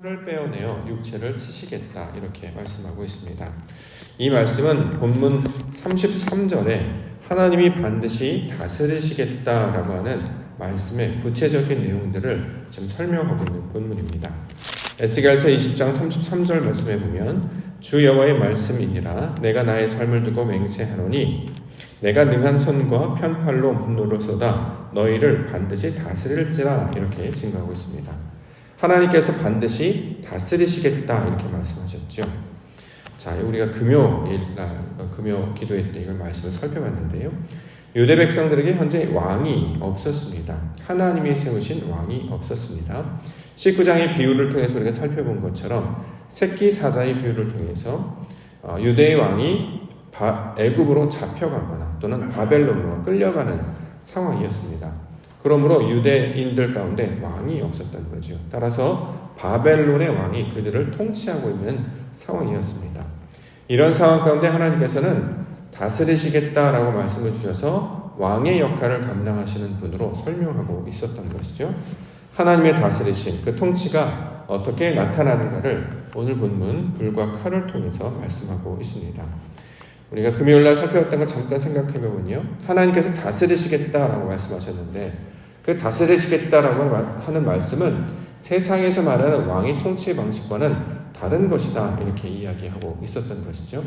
칼을 빼어내어 육체를 치시겠다 이렇게 말씀하고 있습니다. 이 말씀은 본문 33절에 하나님이 반드시 다스리시겠다라고 하는 말씀의 구체적인 내용들을 지금 설명하고 있는 본문입니다. 에스겔서 20장 33절 말씀에 보면 주 여호와의 말씀이니라 내가 나의 삶을 두고 맹세하노니 내가 능한 손과 편팔로 분노를 쏟아 너희를 반드시 다스릴지라 이렇게 증거하고 있습니다. 하나님께서 반드시 다스리시겠다 이렇게 말씀하셨죠. 자, 우리가 금요일날 금요 기도회 때 이걸 말씀을 살펴봤는데요. 유대 백성들에게 현재 왕이 없었습니다. 하나님이 세우신 왕이 없었습니다. 19장의 비유를 통해서 우리가 살펴본 것처럼 새끼 사자의 비유를 통해서 유대의 왕이 애굽으로 잡혀가거나 또는 바벨론으로 끌려가는 상황이었습니다. 그러므로 유대인들 가운데 왕이 없었던 거죠. 따라서 바벨론의 왕이 그들을 통치하고 있는 상황이었습니다. 이런 상황 가운데 하나님께서는 다스리시겠다라고 말씀을 주셔서 왕의 역할을 감당하시는 분으로 설명하고 있었던 것이죠. 하나님의 다스리심, 그 통치가 어떻게 나타나는가를 오늘 본문 불과 칼을 통해서 말씀하고 있습니다. 우리가 금요일날 살펴봤던 걸 잠깐 생각해보면요. 하나님께서 다스리시겠다라고 말씀하셨는데 그 다스리시겠다라고 하는 말씀은 세상에서 말하는 왕의 통치의 방식과는 다른 것이다 이렇게 이야기하고 있었던 것이죠.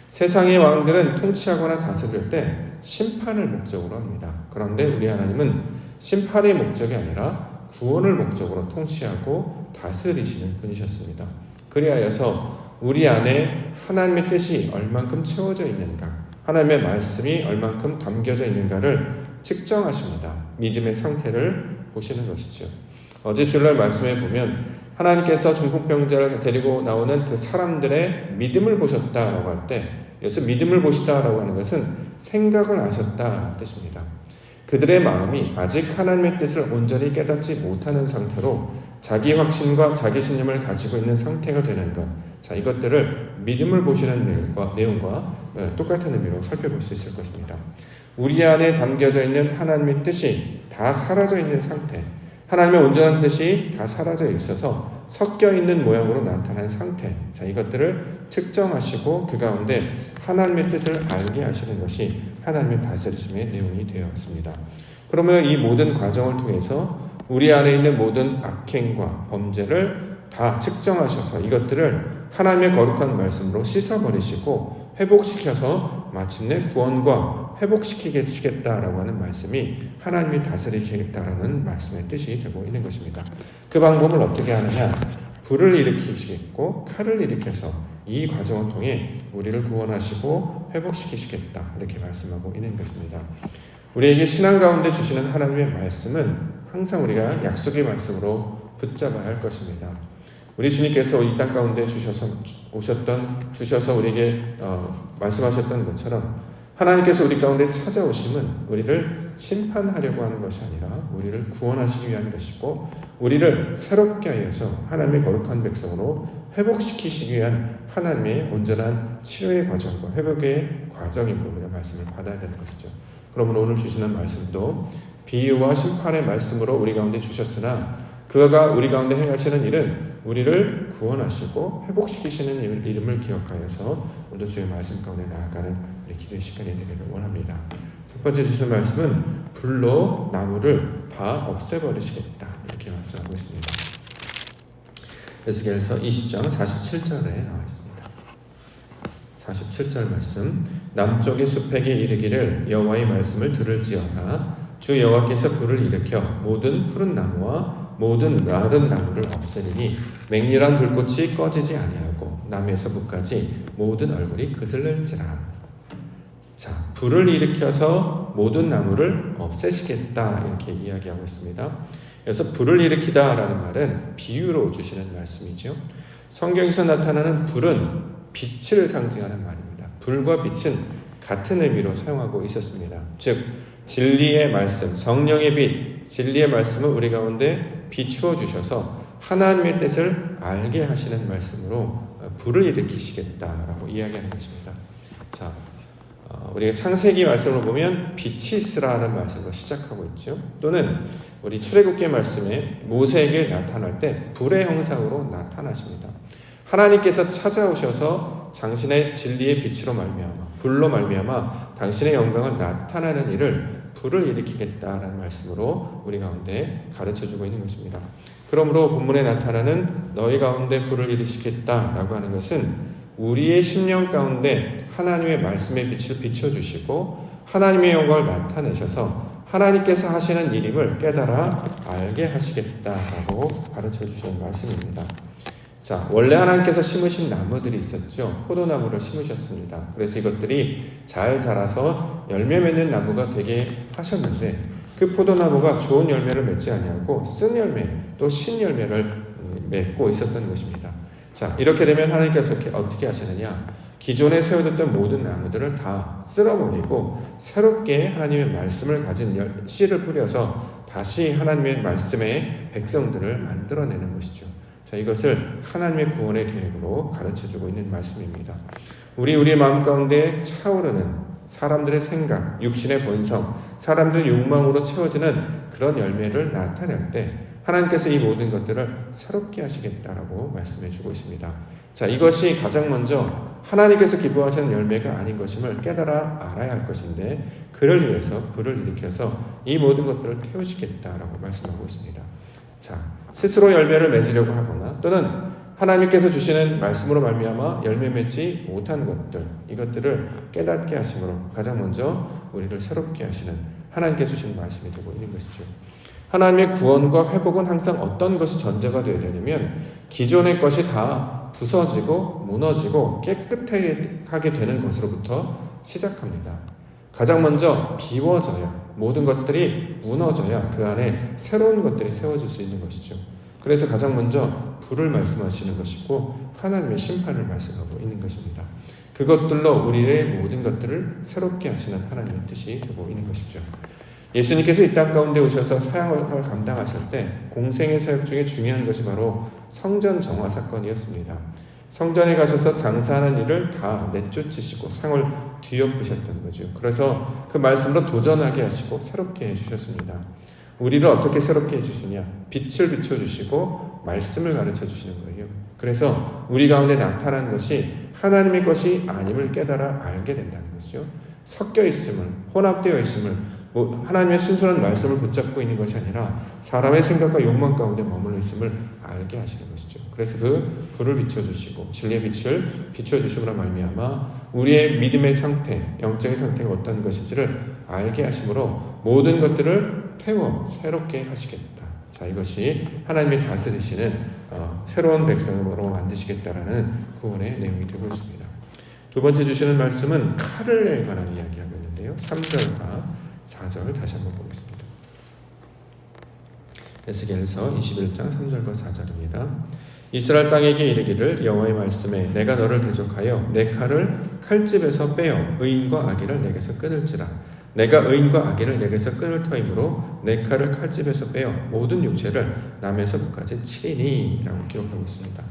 세상의 왕들은 통치하거나 다스릴 때 심판을 목적으로 합니다. 그런데 우리 하나님은 심판의 목적이 아니라 구원을 목적으로 통치하고 다스리시는 분이셨습니다. 그리하여서 우리 안에 하나님의 뜻이 얼만큼 채워져 있는가, 하나님의 말씀이 얼만큼 담겨져 있는가를 측정하십니다. 믿음의 상태를 보시는 것이죠. 어제 주일날 말씀에 보면 하나님께서 중풍병자를 데리고 나오는 그 사람들의 믿음을 보셨다라고 할 때, 여기서 믿음을 보시다라고 하는 것은 생각을 하셨다 뜻입니다. 그들의 마음이 아직 하나님의 뜻을 온전히 깨닫지 못하는 상태로 자기 확신과 자기 신념을 가지고 있는 상태가 되는 것, 자, 이것들을 믿음을 보시는 내용과 똑같은 의미로 살펴볼 수 있을 것입니다. 우리 안에 담겨져 있는 하나님의 뜻이 다 사라져 있는 상태, 하나님의 온전한 뜻이 다 사라져 있어서 섞여 있는 모양으로 나타난 상태, 자, 이것들을 측정하시고 그 가운데 하나님의 뜻을 알게 하시는 것이 하나님의 다스리심의 내용이 되어 있습니다. 그러면 이 모든 과정을 통해서 우리 안에 있는 모든 악행과 범죄를 다 측정하셔서 이것들을 하나님의 거룩한 말씀으로 씻어버리시고 회복시켜서 마침내 구원과 회복시키겠다라고 하는 말씀이 하나님이 다스리시겠다라는 말씀의 뜻이 되고 있는 것입니다. 그 방법을 어떻게 하느냐? 불을 일으키시겠고 칼을 일으켜서 이 과정을 통해 우리를 구원하시고 회복시키시겠다 이렇게 말씀하고 있는 것입니다. 우리에게 신앙 가운데 주시는 하나님의 말씀은 항상 우리가 약속의 말씀으로 붙잡아야 할 것입니다. 우리 주님께서 이 땅 가운데 주셔서 우리에게 말씀하셨던 것처럼 하나님께서 우리 가운데 찾아오심은 우리를 심판하려고 하는 것이 아니라 우리를 구원하시기 위한 것이고 우리를 새롭게 하여서 하나님의 거룩한 백성으로 회복시키시기 위한 하나님의 온전한 치료의 과정과 회복의 과정임으로 우리가 말씀을 받아야 되는 것이죠. 그러면 오늘 주시는 말씀도 비유와 심판의 말씀으로 우리 가운데 주셨으나 그가 우리 가운데 행하시는 일은 우리를 구원하시고 회복시키시는 이름을 기억하여서 오늘 주의 말씀 가운데 나아가는 우리 기도의 시간이 되기를 원합니다. 첫 번째 주시는 말씀은 불로 나무를 다 없애버리시겠다 이렇게 말씀하고 있습니다. 에스겔서 20장 47절에 나와 있습니다. 47절 말씀 남쪽의 숲에게 이르기를 여호와의 말씀을 들을지어다 주 여호와께서 불을 일으켜 모든 푸른 나무와 모든 마른 나무를 없애리니 맹렬한 불꽃이 꺼지지 아니하고 남에서 북까지 모든 얼굴이 그슬릴지라. 자, 불을 일으켜서 모든 나무를 없애시겠다 이렇게 이야기하고 있습니다. 그래서 불을 일으키다라는 말은 비유로 주시는 말씀이죠. 성경에서 나타나는 불은 빛을 상징하는 말입니다. 불과 빛은 같은 의미로 사용하고 있었습니다. 즉 진리의 말씀, 성령의 빛, 진리의 말씀을 우리 가운데 비추어 주셔서 하나님의 뜻을 알게 하시는 말씀으로 불을 일으키시겠다라고 이야기하는 것입니다. 자, 우리가 창세기 말씀을 보면 빛이 있으라는 말씀으로 시작하고 있죠. 또는 우리 출애굽기 말씀에 모세에게 나타날 때 불의 형상으로 나타나십니다. 하나님께서 찾아오셔서 당신의 진리의 빛으로 말미암아 불로 말미암아 당신의 영광을 나타나는 일을 불을 일으키겠다라는 말씀으로 우리 가운데 가르쳐주고 있는 것입니다. 그러므로 본문에 나타나는 너희 가운데 불을 일으키겠다라고 하는 것은 우리의 심령 가운데 하나님의 말씀의 빛을 비춰주시고 하나님의 영광을 나타내셔서 하나님께서 하시는 일임을 깨달아 알게 하시겠다라고 가르쳐주시는 말씀입니다. 자, 원래 하나님께서 심으신 나무들이 있었죠. 포도나무를 심으셨습니다. 그래서 이것들이 잘 자라서 열매 맺는 나무가 되게 하셨는데 그 포도나무가 좋은 열매를 맺지 아니하고 쓴 열매 또 신열매를 맺고 있었던 것입니다. 자, 이렇게 되면 하나님께서 어떻게 하시느냐? 기존에 세워졌던 모든 나무들을 다 쓸어버리고 새롭게 하나님의 말씀을 가진 씨를 뿌려서 다시 하나님의 말씀의 백성들을 만들어내는 것이죠. 자, 이것을 하나님의 구원의 계획으로 가르쳐주고 있는 말씀입니다. 우리의 마음 가운데 차오르는 사람들의 생각, 육신의 본성, 사람들의 욕망으로 채워지는 그런 열매를 나타낼 때 하나님께서 이 모든 것들을 새롭게 하시겠다라고 말씀해주고 있습니다. 자, 이것이 가장 먼저 하나님께서 기뻐하시는 열매가 아닌 것임을 깨달아 알아야 할 것인데 그를 위해서 불을 일으켜서 이 모든 것들을 태우시겠다라고 말씀하고 있습니다. 자, 스스로 열매를 맺으려고 하거나 또는 하나님께서 주시는 말씀으로 말미암아 열매 맺지 못한 것들, 이것들을 깨닫게 하심으로 가장 먼저 우리를 새롭게 하시는 하나님께 주시는 말씀이 되고 있는 것이죠. 하나님의 구원과 회복은 항상 어떤 것이 전제가 되어야 되냐면 기존의 것이 다 부서지고 무너지고 깨끗하게 되는 것으로부터 시작합니다. 가장 먼저 비워져야 모든 것들이 무너져야 그 안에 새로운 것들이 세워질 수 있는 것이죠. 그래서 가장 먼저 불을 말씀하시는 것이고 하나님의 심판을 말씀하고 있는 것입니다. 그것들로 우리의 모든 것들을 새롭게 하시는 하나님의 뜻이 되고 있는 것이죠. 예수님께서 이 땅 가운데 오셔서 사역을 감당하실 때 공생의 사역 중에 중요한 것이 바로 성전 정화 사건이었습니다. 성전에 가셔서 장사하는 일을 다 내쫓으시고 상을 뒤엎으셨던 거죠. 그래서 그 말씀으로 도전하게 하시고 새롭게 해주셨습니다. 우리를 어떻게 새롭게 해주시냐? 빛을 비춰주시고 말씀을 가르쳐주시는 거예요. 그래서 우리 가운데 나타난 것이 하나님의 것이 아님을 깨달아 알게 된다는 것이죠. 섞여 있음을, 혼합되어 있음을, 하나님의 순수한 말씀을 붙잡고 있는 것이 아니라 사람의 생각과 욕망 가운데 머물러 있음을 알게 하시는 것이죠. 그래서 그 불을 비춰주시고 진리의 빛을 비춰주심으로 말미암아 우리의 믿음의 상태, 영적인 상태가 어떤 것인지를 알게 하심으로 모든 것들을 태워 새롭게 하시겠다. 자, 이것이 하나님의 다스리시는 새로운 백성으로 만드시겠다라는 구원의 내용이 되고 있습니다. 두 번째 주시는 말씀은 칼에 관한 이야기하고 있는데요. 3절과 4절 다시 한번 보겠습니다. 에스겔서 21장 3절과 4절입니다. 이스라엘 땅에게 이르기를 여호와의 말씀에 내가 너를 대적하여 내 칼을 칼집에서 빼어 의인과 악의를 내게서 끊을지라. 내가 의인과 악의를 내게서 끊을 터이므로 내 칼을 칼집에서 빼어 모든 육체를 남에서 북까지 치리니 라고 기록하고 있습니다.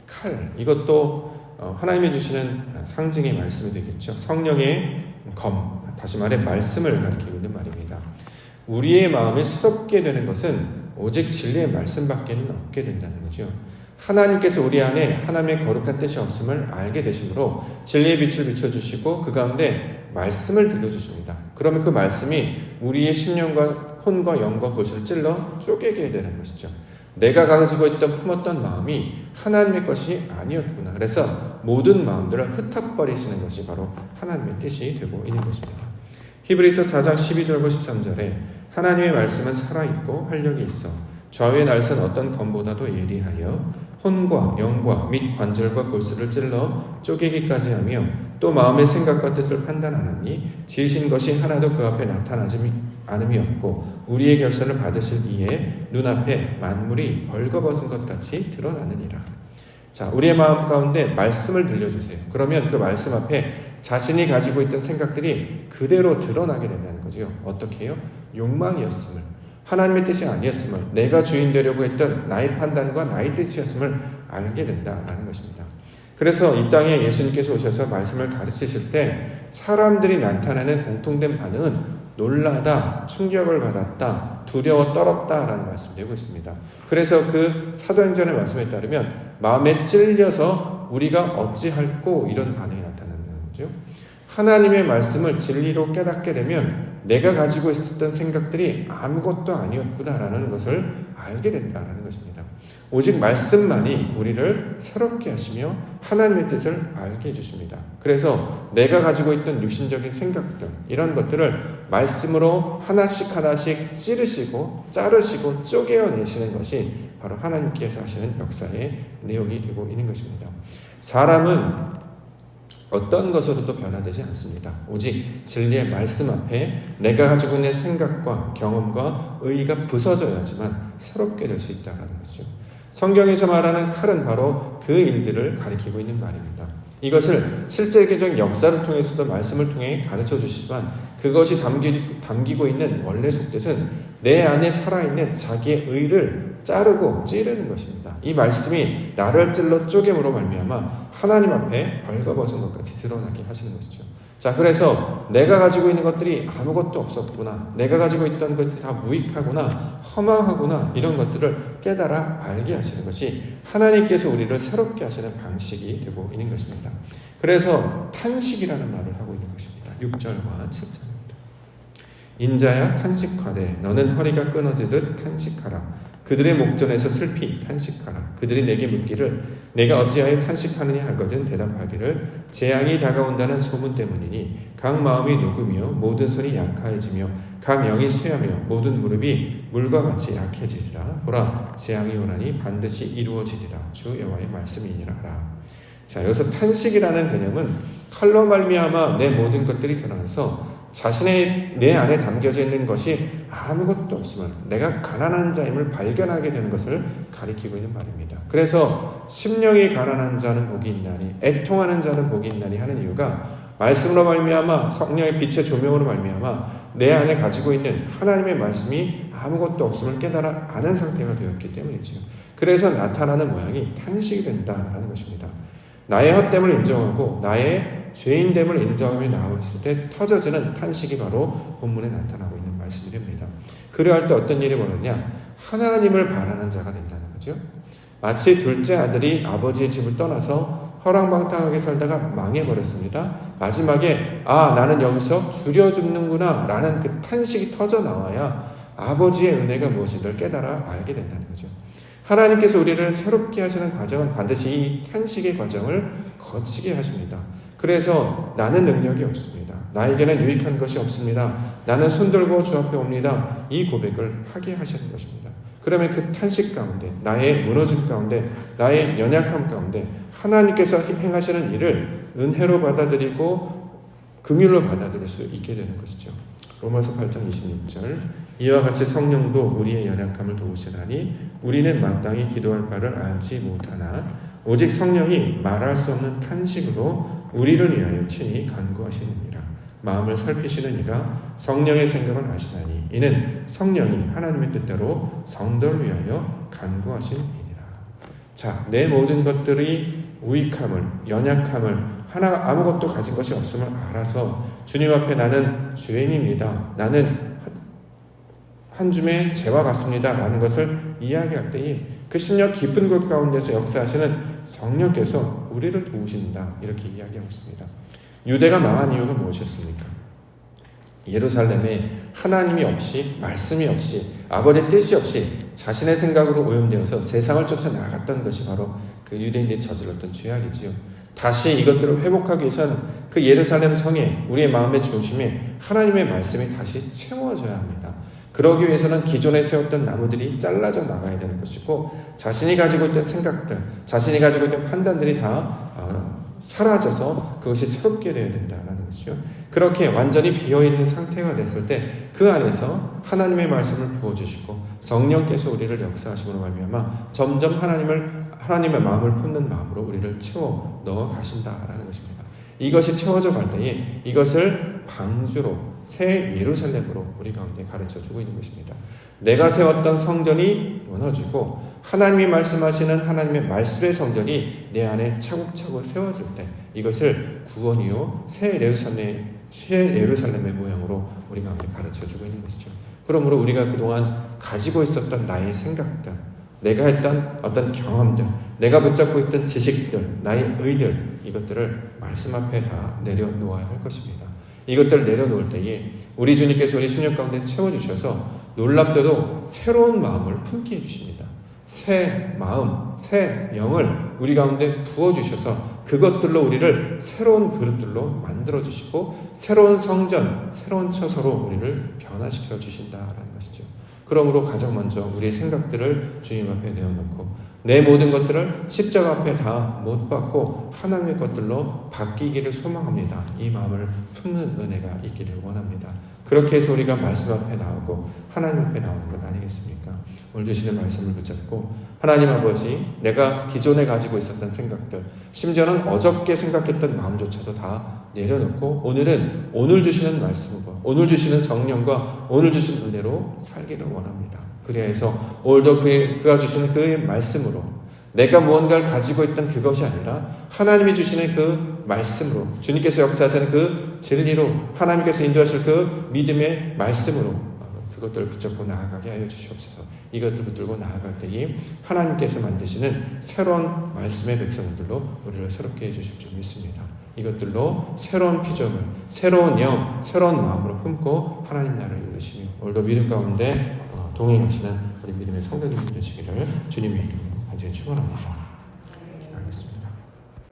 칼, 이것도 하나님이 주시는 상징의 말씀이 되겠죠. 성령의 검, 다시 말해 말씀을 가리키고 있는 말입니다. 우리의 마음이 새롭게 되는 것은 오직 진리의 말씀밖에는 없게 된다는 거죠. 하나님께서 우리 안에 하나님의 거룩한 뜻이 없음을 알게 되심으로 진리의 빛을 비춰주시고 그 가운데 말씀을 들려주십니다. 그러면 그 말씀이 우리의 심령과 혼과 영과 골수를 찔러 쪼개게 되는 것이죠. 내가 가지고 있던 품었던 마음이 하나님의 것이 아니었구나. 그래서 모든 마음들을 흩어버리시는 것이 바로 하나님의 뜻이 되고 있는 것입니다. 히브리서 4장 12절과 13절에 하나님의 말씀은 살아있고 활력이 있어 좌우의 날선 어떤 검보다도 예리하여 혼과 영과 및 관절과 골수를 찔러 쪼개기까지 하며 또 마음의 생각과 뜻을 판단하나니 지으신 것이 하나도 그 앞에 나타나지 않음이 없고 우리의 결선을 받으실 이에 눈앞에 만물이 벌거벗은 것 같이 드러나느니라. 자, 우리의 마음 가운데 말씀을 들려주세요. 그러면 그 말씀 앞에 자신이 가지고 있던 생각들이 그대로 드러나게 된다는 거죠. 어떻게 해요? 욕망이었음을, 하나님의 뜻이 아니었음을, 내가 주인 되려고 했던 나의 판단과 나의 뜻이었음을 알게 된다는 것입니다. 그래서 이 땅에 예수님께서 오셔서 말씀을 가르치실 때 사람들이 나타내는 공통된 반응은 놀라다, 충격을 받았다, 두려워 떨었다라는 말씀되고 있습니다. 그래서 그 사도행전의 말씀에 따르면 마음에 찔려서 우리가 어찌할꼬 이런 반응이 나타난다는 거죠. 하나님의 말씀을 진리로 깨닫게 되면 내가 가지고 있었던 생각들이 아무것도 아니었구나라는 것을 알게 된다는 것입니다. 오직 말씀만이 우리를 새롭게 하시며 하나님의 뜻을 알게 해주십니다. 그래서 내가 가지고 있던 육신적인 생각들, 이런 것들을 말씀으로 하나씩 하나씩 찌르시고 자르시고 쪼개어내시는 것이 바로 하나님께서 하시는 역사의 내용이 되고 있는 것입니다. 사람은 어떤 것으로도 변화되지 않습니다. 오직 진리의 말씀 앞에 내가 가지고 있는 생각과 경험과 의의가 부서져야지만 새롭게 될 수 있다는 것이죠. 성경에서 말하는 칼은 바로 그 일들을 가리키고 있는 말입니다. 이것을 실제적인 역사를 통해서도 말씀을 통해 가르쳐 주시지만 그것이 담기고 있는 원래 속뜻은 내 안에 살아있는 자기의 의를 자르고 찌르는 것입니다. 이 말씀이 나를 찔러 쪼개므로 말미암아 하나님 앞에 벌거벗은 것 같이 드러나게 하시는 것이죠. 자, 그래서 내가 가지고 있는 것들이 아무것도 없었구나, 내가 가지고 있던 것들이 다 무익하구나, 허망하구나, 이런 것들을 깨달아 알게 하시는 것이 하나님께서 우리를 새롭게 하시는 방식이 되고 있는 것입니다. 그래서 탄식이라는 말을 하고 있는 것입니다. 6절과 7절입니다. 인자야 탄식하되 너는 허리가 끊어지듯 탄식하라. 그들의 목전에서 슬피 탄식하라. 그들이 내게 묻기를 내가 어찌하여 탄식하느냐 하거든 대답하기를 재앙이 다가온다는 소문 때문이니 각 마음이 녹으며 모든 손이 약해지며 각 영이 쇠하며 모든 무릎이 물과 같이 약해지리라. 보라 재앙이 오나니 반드시 이루어지리라. 주 여호와의 말씀이니라. 자, 여기서 탄식이라는 개념은 칼로 말미암아 내 모든 것들이 드러나서 자신의 내 안에 담겨져 있는 것이 아무것도 없으면 내가 가난한 자임을 발견하게 되는 것을 가리키고 있는 말입니다. 그래서 심령이 가난한 자는 복이 있나니 애통하는 자는 복이 있나니 하는 이유가 말씀으로 말미암아 성령의 빛의 조명으로 말미암아 내 안에 가지고 있는 하나님의 말씀이 아무것도 없음을 깨달아 아는 상태가 되었기 때문이죠. 그래서 나타나는 모양이 탄식이 된다라는 것입니다. 나의 헛됨을 인정하고 나의 죄인됨을 인정하며 나왔을 때 터져지는 탄식이 바로 본문에 나타나고 있는 말씀이 됩니다. 그러할 때 어떤 일이 벌어지냐? 하나님을 바라는 자가 된다는 거죠. 마치 둘째 아들이 아버지의 집을 떠나서 허랑방탕하게 살다가 망해버렸습니다. 마지막에 나는 여기서 줄여 죽는구나 라는 그 탄식이 터져 나와야 아버지의 은혜가 무엇인지를 깨달아 알게 된다는 거죠. 하나님께서 우리를 새롭게 하시는 과정은 반드시 이 탄식의 과정을 거치게 하십니다. 그래서 나는 능력이 없습니다. 나에게는 유익한 것이 없습니다. 나는 손들고 주 앞에 옵니다. 이 고백을 하게 하시는 것입니다. 그러면 그 탄식 가운데, 나의 무너짐 가운데, 나의 연약함 가운데 하나님께서 행하시는 일을 은혜로 받아들이고 긍휼로 받아들일 수 있게 되는 것이죠. 로마서 8장 26절 이와 같이 성령도 우리의 연약함을 도우시나니 우리는 마땅히 기도할 바를 알지 못하나 오직 성령이 말할 수 없는 탄식으로 우리를 위하여 친히 간구하시느니라. 마음을 살피시는 이가 성령의 생각을 아시나니 이는 성령이 하나님의 뜻대로 성도를 위하여 간구하시느니라. 자, 내 모든 것들이 우익함을, 연약함을, 아무것도 가진 것이 없음을 알아서 주님 앞에 나는 죄인입니다. 나는 한 줌의 재와 같습니다. 라는 것을 이야기할 때에 그 심령 깊은 곳 가운데서 역사하시는 성령께서 우리를 도우신다. 이렇게 이야기하고 있습니다. 유대가 망한 이유가 무엇이었습니까? 예루살렘에 하나님이 없이 말씀이 없이 아버지의 뜻이 없이 자신의 생각으로 오염되어서 세상을 쫓아 나갔던 것이 바로 그 유대인들이 저질렀던 죄악이지요. 다시 이것들을 회복하기 위해서는 그 예루살렘 성에 우리의 마음의 중심에 하나님의 말씀이 다시 채워져야 합니다. 그러기 위해서는 기존에 세웠던 나무들이 잘라져 나가야 되는 것이고 자신이 가지고 있던 생각들, 자신이 가지고 있던 판단들이 다 사라져서 그것이 새롭게 되어야 된다는 것이죠. 그렇게 완전히 비어있는 상태가 됐을 때 그 안에서 하나님의 말씀을 부어주시고 성령께서 우리를 역사하심으로 말미암아 점점 하나님의 마음을 품는 마음으로 우리를 채워 넣어 가신다라는 것입니다. 이것이 채워져 갈 때에 이것을 방주로 새 예루살렘으로 우리 가운데 가르쳐주고 있는 것입니다. 내가 세웠던 성전이 무너지고 하나님이 말씀하시는 하나님의 말씀의 성전이 내 안에 차곡차곡 세워질 때 이것을 구원이요 새 새 예루살렘의 모양으로 우리 가운데 가르쳐주고 있는 것이죠. 그러므로 우리가 그동안 가지고 있었던 나의 생각들, 내가 했던 어떤 경험들, 내가 붙잡고 있던 지식들, 나의 의들, 이것들을 말씀 앞에 다 내려놓아야 할 것입니다. 이것들을 내려놓을 때에 우리 주님께서 우리 심령 가운데 채워주셔서 놀랍게도 새로운 마음을 품게 해주십니다. 새 마음, 새 영을 우리 가운데 부어주셔서 그것들로 우리를 새로운 그릇들로 만들어주시고 새로운 성전, 새로운 처소로 우리를 변화시켜 주신다라는 것이죠. 그러므로 가장 먼저 우리의 생각들을 주님 앞에 내어놓고 내 모든 것들을 십자가 앞에 다 못 박고 하나님의 것들로 바뀌기를 소망합니다. 이 마음을 품는 은혜가 있기를 원합니다. 그렇게 해서 우리가 말씀 앞에 나오고 하나님 앞에 나오는 것 아니겠습니까? 오늘 주시는 말씀을 붙잡고 하나님 아버지, 내가 기존에 가지고 있었던 생각들, 심지어는 어저께 생각했던 마음조차도 다 내려놓고 오늘은 오늘 주시는 말씀과 오늘 주시는 성령과 오늘 주신 은혜로 살기를 원합니다. 그래야 해서 오늘도 그가 주시는 그의 말씀으로 내가 무언가를 가지고 있던 그것이 아니라 하나님이 주시는 그 말씀으로, 주님께서 역사하시는 그 진리로, 하나님께서 인도하실 그 믿음의 말씀으로 그것들을 붙잡고 나아가게 하여 주시옵소서. 이것들을 붙들고 나아갈 때에 하나님께서 만드시는 새로운 말씀의 백성들로 우리를 새롭게 해주실 줄 믿습니다. 이것들로 새로운 피조물, 새로운 영, 새로운 마음으로 품고 하나님 나라를 이루시며 오늘도 믿음 가운데 동행하시는 우리 믿음의 성도님들 되시기를 주님의 이름으로 간절히 축원합니다. 기도하겠습니다.